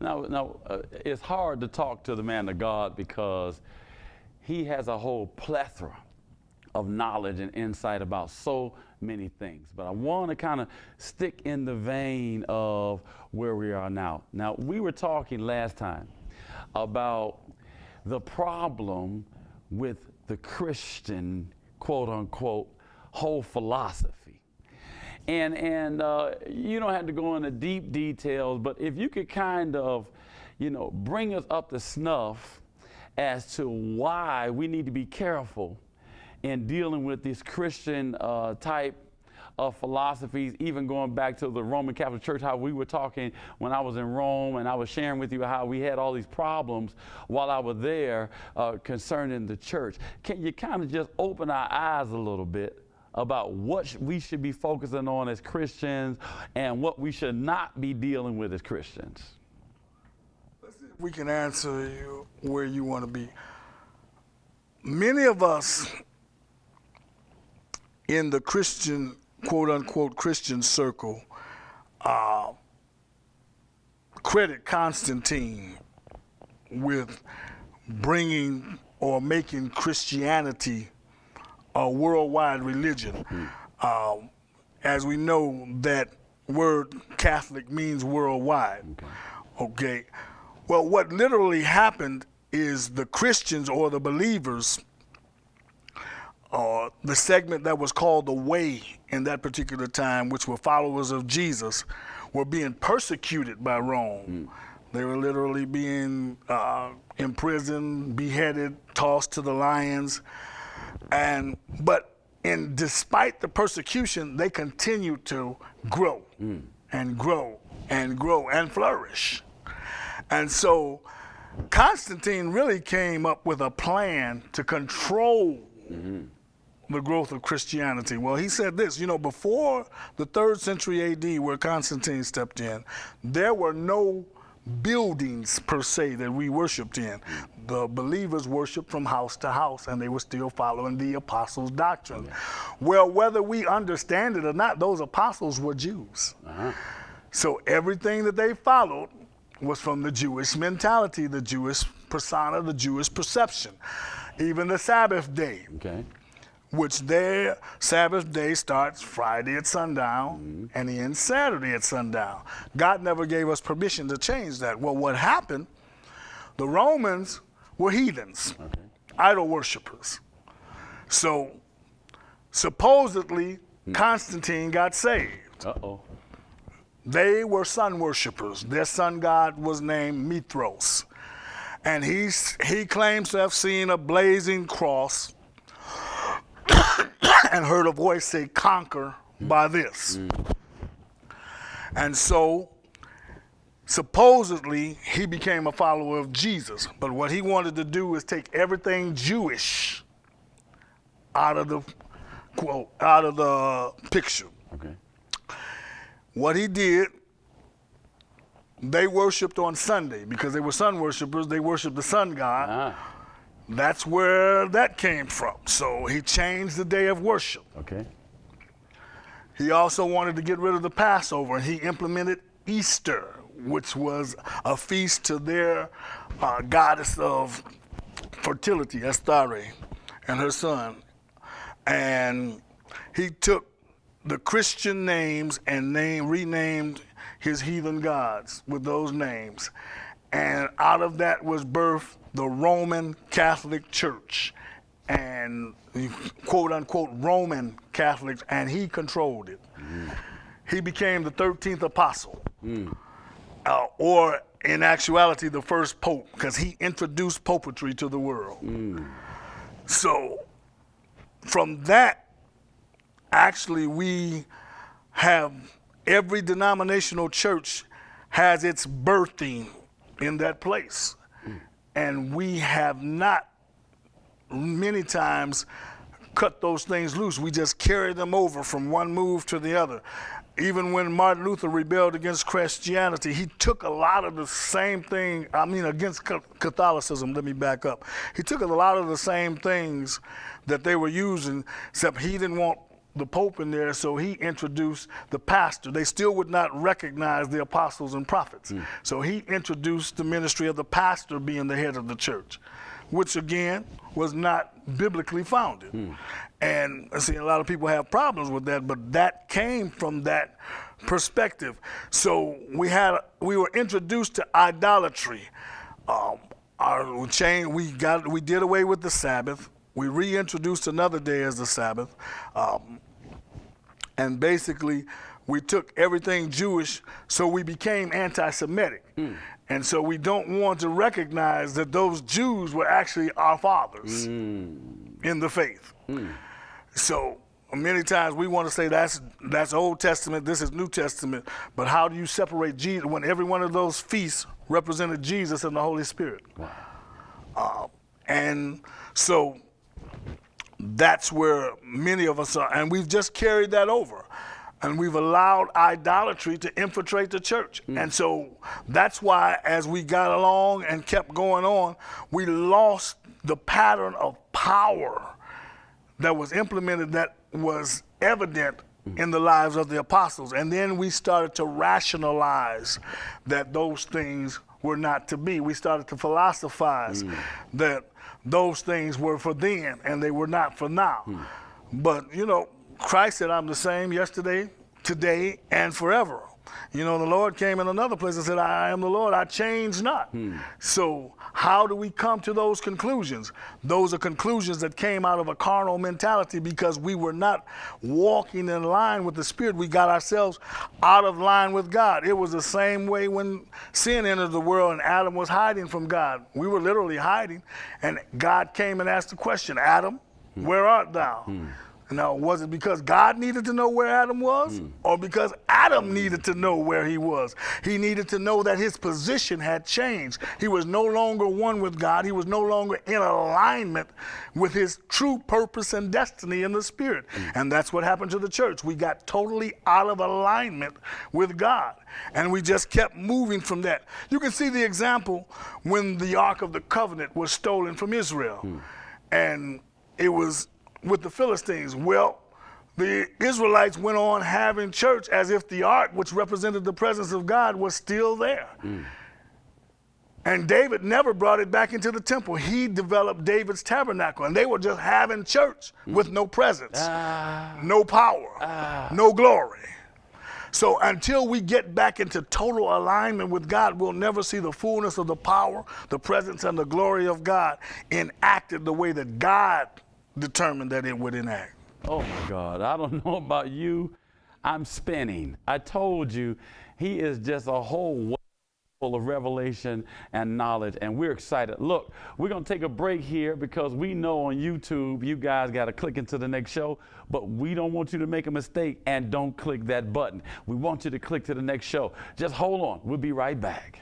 It's hard to talk to the man of God because he has a whole plethora of knowledge and insight about so many things. But I want to kind of stick in the vein of where we are now. Now, we were talking last time about the problem with the Christian, quote unquote, whole philosophy. And you don't have to go into deep details, but if you could kind of, bring us up to snuff as to why we need to be careful in dealing with these Christian type of philosophies, even going back to the Roman Catholic Church, how we were talking when I was in Rome, and I was sharing with you how we had all these problems while I was there concerning the church. Can you kind of just open our eyes a little bit about what we should be focusing on as Christians and what we should not be dealing with as Christians? Let's see if we can answer you where you want to be. Many of us in the Christian, quote unquote, Christian circle, credit Constantine with bringing or making Christianity a worldwide religion. As we know, that word Catholic means worldwide. Okay. Well, what literally happened is the Christians or the believers, the segment that was called the Way in that particular time, which were followers of Jesus, were being persecuted by Rome. They were literally being imprisoned, beheaded, tossed to the lions. But despite the persecution, they continued to grow and grow and grow and flourish. And so Constantine really came up with a plan to control the growth of Christianity. Well, he said this, before the 3rd century AD, where Constantine stepped in, there were no buildings per se that we worshiped in. The believers worshiped from house to house, and they were still following the apostles' doctrine. Well, whether we understand it or not, those apostles were Jews. So everything that they followed was from the Jewish mentality, the Jewish persona, the Jewish perception. Even the Sabbath day, which their Sabbath day starts Friday at sundown and ends Saturday at sundown. God never gave us permission to change that. Well, what happened, the Romans were heathens, idol worshipers. So supposedly Constantine got saved. They were sun worshipers. Their sun god was named Mithros. And he claims to have seen a blazing cross and heard a voice say, "Conquer by this." And so, supposedly, he became a follower of Jesus. But what he wanted to do is take everything Jewish out of the quote, out of the picture. What he did, they worshiped on Sunday because they were sun worshipers. They worshiped the sun god. That's where that came from. So he changed the day of worship. He also wanted to get rid of the Passover, and he implemented Easter, which was a feast to their goddess of fertility, Astarte, and her son. And he took the Christian names and renamed his heathen gods with those names. And out of that was birthed the Roman Catholic Church, and quote unquote Roman Catholics, and he controlled it. He became the 13th apostle, or in actuality the first pope, because he introduced popetry to the world. So from that, actually, we have every denominational church has its birthing in that place. And we have not many times cut those things loose. We just carry them over from one move to the other. Even when Martin Luther rebelled against Christianity, he took a lot of the same thing, against Catholicism, let me back up. He took a lot of the same things that they were using, except he didn't want the Pope in there, so he introduced the pastor. They still would not recognize the apostles and prophets. So he introduced the ministry of the pastor being the head of the church, which again was not biblically founded. And I see a lot of people have problems with that, but that came from that perspective. So we were introduced to idolatry. We did away with the Sabbath. We reintroduced another day as the Sabbath. And basically, we took everything Jewish, so we became anti-Semitic. And so we don't want to recognize that those Jews were actually our fathers in the faith. So many times we want to say that's Old Testament, this is New Testament, but how do you separate Jesus when every one of those feasts represented Jesus and the Holy Spirit? Wow. And so that's where many of us are, and we've just carried that over. And we've allowed idolatry to infiltrate the church. And so that's why as we got along and kept going on, we lost the pattern of power that was implemented, that was evident in the lives of the apostles. And then we started to rationalize that those things were not to be. We started to philosophize that those things were for then and they were not for now. But, you know, Christ said, I'm the same yesterday, today, and forever. You know, the Lord came in another place and said, I am the Lord, I change not. So how do we come to those conclusions? Those are conclusions that came out of a carnal mentality because we were not walking in line with the Spirit. We got ourselves out of line with God. It was the same way when sin entered the world and Adam was hiding from God. We were literally hiding, and God came and asked the question, Adam, where art thou? Now, was it because God needed to know where Adam was, or because Adam needed to know where he was? He needed to know that his position had changed. He was no longer one with God. He was no longer in alignment with his true purpose and destiny in the Spirit. And that's what happened to the church. We got totally out of alignment with God, and we just kept moving from that. You can see the example when the Ark of the Covenant was stolen from Israel, and it was with the Philistines. Well, the Israelites went on having church as if the ark, which represented the presence of God, was still there. And David never brought it back into the temple. He developed David's tabernacle, and they were just having church with no presence, no power, no glory. So until we get back into total alignment with God, we'll never see the fullness of the power, the presence, and the glory of God enacted the way that God determined that it would enact. Oh my God, I don't know about you, I'm spinning. I told you, he is just a whole well full of revelation and knowledge, and we're excited. Look, we're gonna take a break here because we know on YouTube, you guys gotta click into the next show, but we don't want you to make a mistake and don't click that button. We want you to click to the next show. Just hold on, we'll be right back.